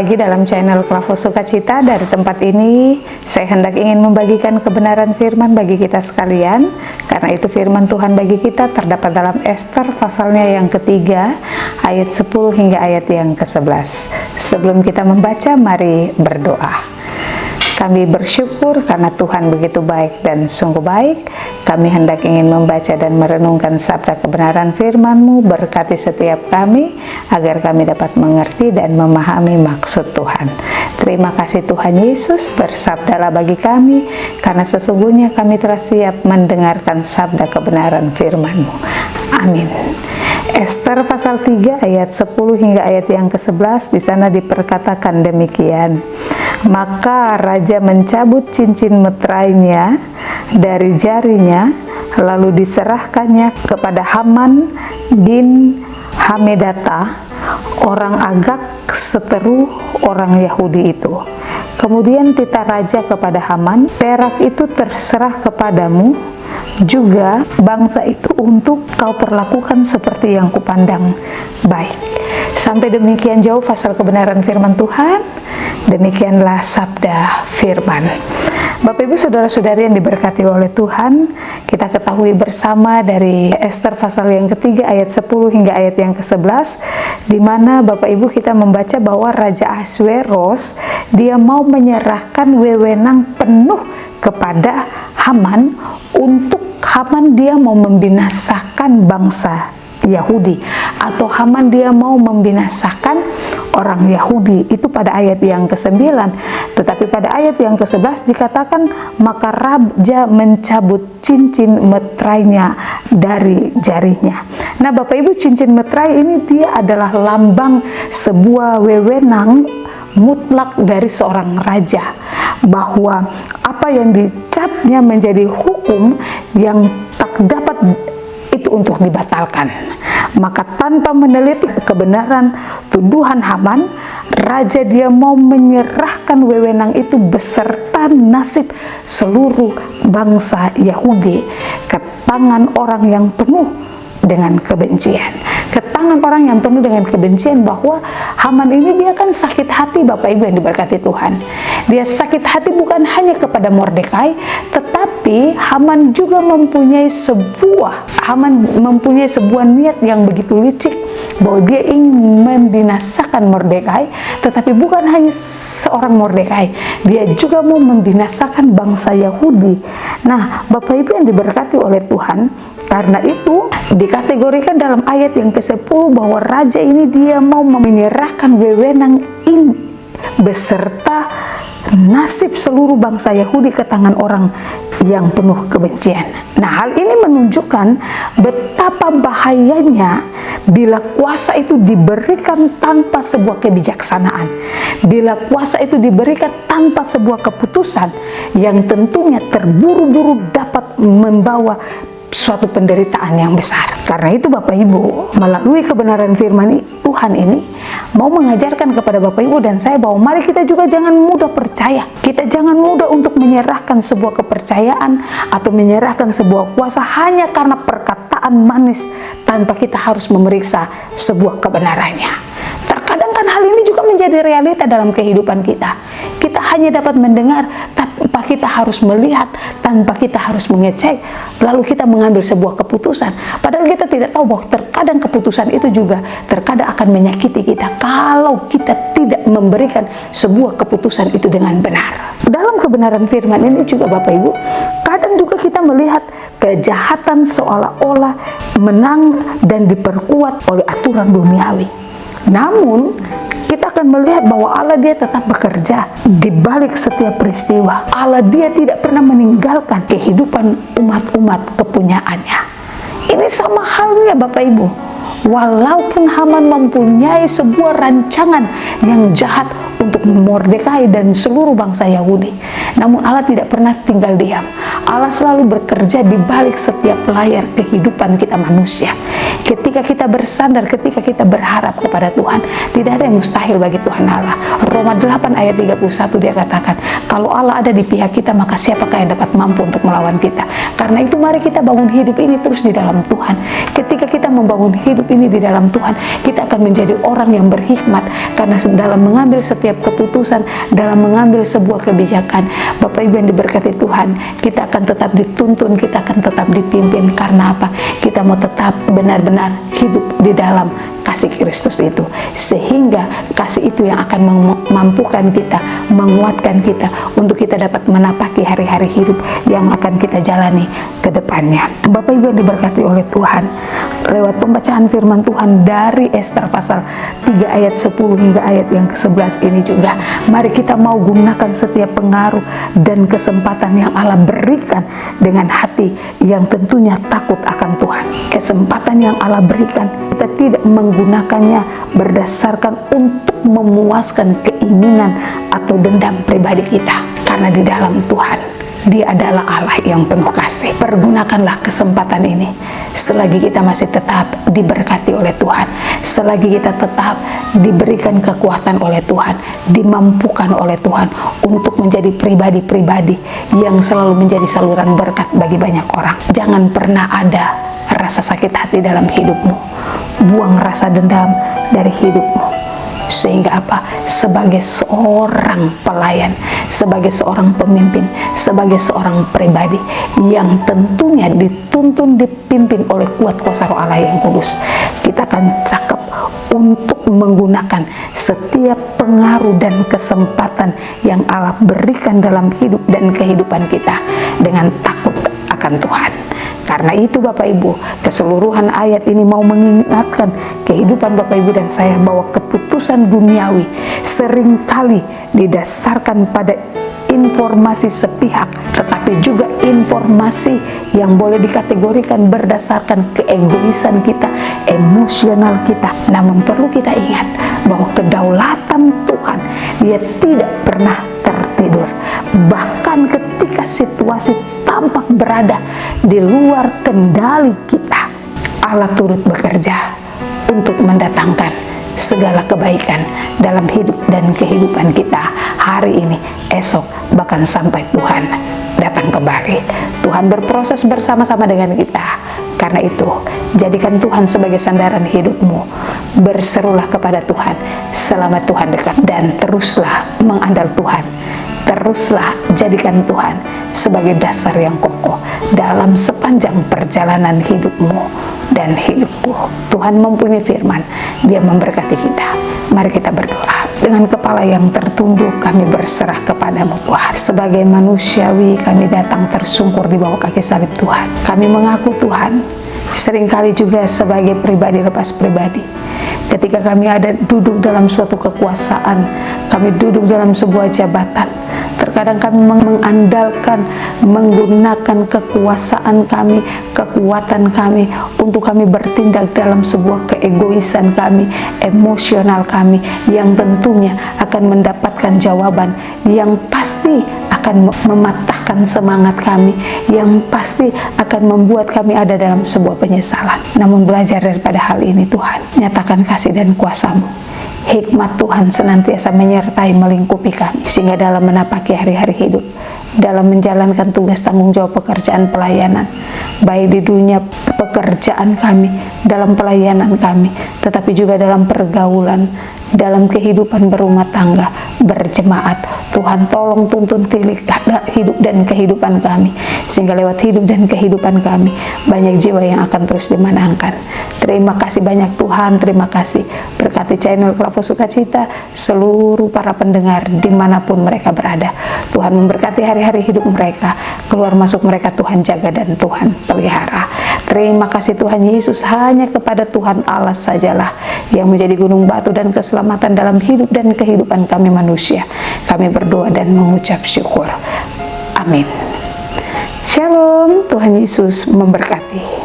lagi dalam channel Klavo Sukacita. Dari tempat ini saya hendak ingin membagikan kebenaran firman bagi kita sekalian. Karena itu firman Tuhan bagi kita terdapat dalam Ester pasalnya yang ketiga ayat 10 hingga ayat yang ke-11. Sebelum kita membaca, mari berdoa. Kami bersyukur karena Tuhan begitu baik dan sungguh baik. Kami hendak ingin membaca dan merenungkan sabda kebenaran firman-Mu. Berkati setiap kami agar kami dapat mengerti dan memahami maksud Tuhan. Terima kasih Tuhan Yesus, bersabdalah bagi kami, karena sesungguhnya kami telah siap mendengarkan sabda kebenaran firman-Mu. Amin. Ester pasal 3 ayat 10 hingga ayat yang ke-11, di sana diperkatakan demikian. Maka raja mencabut cincin meterainya dari jarinya, lalu diserahkannya kepada Haman bin Hamedata, orang Agag, seteru orang Yahudi itu. Kemudian titah raja kepada Haman, perak itu terserah kepadamu, juga bangsa itu untuk kau perlakukan seperti yang kupandang baik. Sampai demikian jauh pasal kebenaran firman Tuhan. Demikianlah sabda firman. Bapak Ibu saudara-saudari yang diberkati oleh Tuhan, kita ketahui bersama dari Ester pasal yang ketiga ayat 10 hingga ayat yang ke-11, di mana Bapak Ibu kita membaca bahwa Raja Ahasweros dia mau menyerahkan wewenang penuh kepada Haman, untuk Haman dia mau membinasakan bangsa Yahudi, atau Haman dia mau membinasakan orang Yahudi. Itu pada ayat yang ke-9. Tetapi pada ayat yang ke-11 dikatakan, maka raja mencabut cincin meterainya dari jarinya. Nah Bapak Ibu, cincin meterai ini dia adalah lambang sebuah wewenang mutlak dari seorang raja, bahwa apa yang dicapnya menjadi hukum yang tak dapat itu untuk dibatalkan. Maka tanpa meneliti kebenaran tuduhan Haman, raja dia mau menyerahkan wewenang itu beserta nasib seluruh bangsa Yahudi ke tangan orang yang penuh dengan kebencian. Ke tangan orang yang penuh dengan kebencian, bahwa Haman ini dia kan sakit hati Bapak Ibu yang diberkati Tuhan. Dia sakit hati bukan hanya kepada Mordekai, tetapi Haman juga mempunyai sebuah niat yang begitu licik, bahwa dia ingin membinasakan Mordekai. Tetapi bukan hanya seorang Mordekai, dia juga mau membinasakan bangsa Yahudi. Nah Bapak Ibu yang diberkati oleh Tuhan, karena itu dikategorikan dalam ayat yang ke-10 bahwa raja ini dia mau menyerahkan wewenang ini beserta nasib seluruh bangsa Yahudi ke tangan orang yang penuh kebencian. Nah hal ini menunjukkan betapa bahayanya bila kuasa itu diberikan tanpa sebuah kebijaksanaan, bila kuasa itu diberikan tanpa sebuah keputusan yang tentunya terburu-buru dapat membawa suatu penderitaan yang besar. Karena itu Bapak Ibu, melalui kebenaran firman Tuhan ini mau mengajarkan kepada Bapak Ibu dan saya bahwa mari kita juga jangan mudah percaya. Kita jangan mudah untuk menyerahkan sebuah kepercayaan atau menyerahkan sebuah kuasa hanya karena perkataan manis tanpa kita harus memeriksa sebuah kebenarannya. Terkadang kan hal ini juga menjadi realita dalam kehidupan kita. Kita hanya dapat mendengar tanpa kita harus melihat, tanpa kita harus mengecek, lalu kita mengambil sebuah keputusan. Padahal kita tidak tahu bahwa terkadang keputusan itu juga terkadang akan menyakiti kita kalau kita tidak memberikan sebuah keputusan itu dengan benar. Dalam kebenaran firman ini juga Bapak Ibu, kadang juga kita melihat kejahatan seolah-olah menang dan diperkuat oleh aturan duniawi. Namun kita akan melihat bahwa Allah dia tetap bekerja di balik setiap peristiwa. Allah dia tidak pernah meninggalkan kehidupan umat-umat kepunyaannya. Ini sama halnya Bapak Ibu. Walaupun Haman mempunyai sebuah rancangan yang jahat untuk Mordekai dan seluruh bangsa Yahudi. Namun Allah tidak pernah tinggal diam. Allah selalu bekerja di balik setiap layar kehidupan kita manusia. Ketika kita bersandar, ketika kita berharap kepada Tuhan, tidak ada yang mustahil bagi Tuhan Allah. Roma 8 ayat 31 dia katakan, kalau Allah ada di pihak kita, maka siapakah yang dapat mampu untuk melawan kita? Karena itu mari kita bangun hidup ini terus di dalam Tuhan. Ketika kita membangun hidup ini di dalam Tuhan, kita akan menjadi orang yang berhikmat. Karena dalam mengambil setiap keputusan, dalam mengambil sebuah kebijakan, Bapak Ibu yang diberkati Tuhan, kita akan tetap dituntun, kita akan tetap dipimpin. Karena apa? Kita mau tetap benar-benar hidup di dalam kasih Kristus itu, sehingga kasih itu yang akan memampukan kita, menguatkan kita untuk kita dapat menapaki hari-hari hidup yang akan kita jalani ke depannya. Bapak Ibu yang diberkati oleh Tuhan, lewat pembacaan firman Tuhan dari Ester pasal 3 ayat 10 hingga ayat yang ke-11 ini juga, mari kita mau gunakan setiap pengaruh dan kesempatan yang Allah berikan dengan hati yang tentunya takut akan Tuhan. Kesempatan yang Allah berikan, kita tidak menggunakannya berdasarkan untuk memuaskan keinginan atau dendam pribadi kita, karena di dalam Tuhan Dia adalah Allah yang penuh kasih. Pergunakanlah kesempatan ini selagi kita masih tetap diberkati oleh Tuhan, selagi kita tetap diberikan kekuatan oleh Tuhan, dimampukan oleh Tuhan untuk menjadi pribadi-pribadi yang selalu menjadi saluran berkat bagi banyak orang. Jangan pernah ada rasa sakit hati dalam hidupmu. Buang rasa dendam dari hidupmu. Sehingga apa? Sebagai seorang pelayan, sebagai seorang pemimpin, sebagai seorang pribadi yang tentunya dituntun, dipimpin oleh kuat kuasa Roh Allah yang kudus, kita akan cakap untuk menggunakan setiap pengaruh dan kesempatan yang Allah berikan dalam hidup dan kehidupan kita dengan takut akan Tuhan. Karena itu Bapak Ibu, keseluruhan ayat ini mau mengingatkan kehidupan Bapak Ibu dan saya bahwa keputusan duniawi seringkali didasarkan pada informasi sepihak, tetapi juga informasi yang boleh dikategorikan berdasarkan keegoisan kita, emosional kita. Namun perlu kita ingat bahwa kedaulatan Tuhan, Dia tidak pernah tertidur. Bahkan ketika situasi tampak berada di luar kendali kita, Allah turut bekerja untuk mendatangkan segala kebaikan dalam hidup dan kehidupan kita hari ini, esok, bahkan sampai Tuhan datang kembali. Tuhan berproses bersama-sama dengan kita. Karena itu, jadikan Tuhan sebagai sandaran hidupmu. Berserulah kepada Tuhan selama Tuhan dekat, dan teruslah mengandal Tuhan. Teruslah jadikan Tuhan sebagai dasar yang kokoh dalam sepanjang perjalanan hidupmu dan hidupku. Tuhan mempunyai firman, Dia memberkati kita. Mari kita berdoa. Dengan kepala yang tertunduk, kami berserah kepadamu Tuhan. Sebagai manusiawi, kami datang tersungkur di bawah kaki salib Tuhan. Kami mengaku Tuhan, seringkali juga sebagai pribadi lepas pribadi, ketika kami ada duduk dalam suatu kekuasaan, kami duduk dalam sebuah jabatan, terkadang kami mengandalkan, menggunakan kekuasaan kami, kekuatan kami untuk kami bertindak dalam sebuah keegoisan kami, emosional kami, yang tentunya akan mendapatkan jawaban yang pasti akan mematahkan semangat kami, yang pasti akan membuat kami ada dalam sebuah penyesalan. Namun belajar daripada hal ini Tuhan, nyatakan kasih dan kuasa-Mu. Hikmat Tuhan senantiasa menyertai melingkupi kami, sehingga dalam menapaki hari-hari hidup, dalam menjalankan tugas tanggung jawab pekerjaan pelayanan, baik di dunia pekerjaan kami, dalam pelayanan kami, tetapi juga dalam pergaulan, dalam kehidupan berumah tangga, berjemaat, Tuhan tolong tuntun tilik hidup dan kehidupan kami, sehingga lewat hidup dan kehidupan kami banyak jiwa yang akan terus dimenangkan. Terima kasih banyak Tuhan, terima kasih. Berkati channel Kelapa Sukacita, seluruh para pendengar dimanapun mereka berada. Tuhan memberkati hari-hari hidup mereka, keluar masuk mereka Tuhan jaga dan Tuhan pelihara. Terima kasih Tuhan Yesus, hanya kepada Tuhan Allah sajalah yang menjadi gunung batu dan keselamatan dalam hidup dan kehidupan kami manusia. Kami berdoa dan mengucap syukur. Amin. Shalom, Tuhan Yesus memberkati.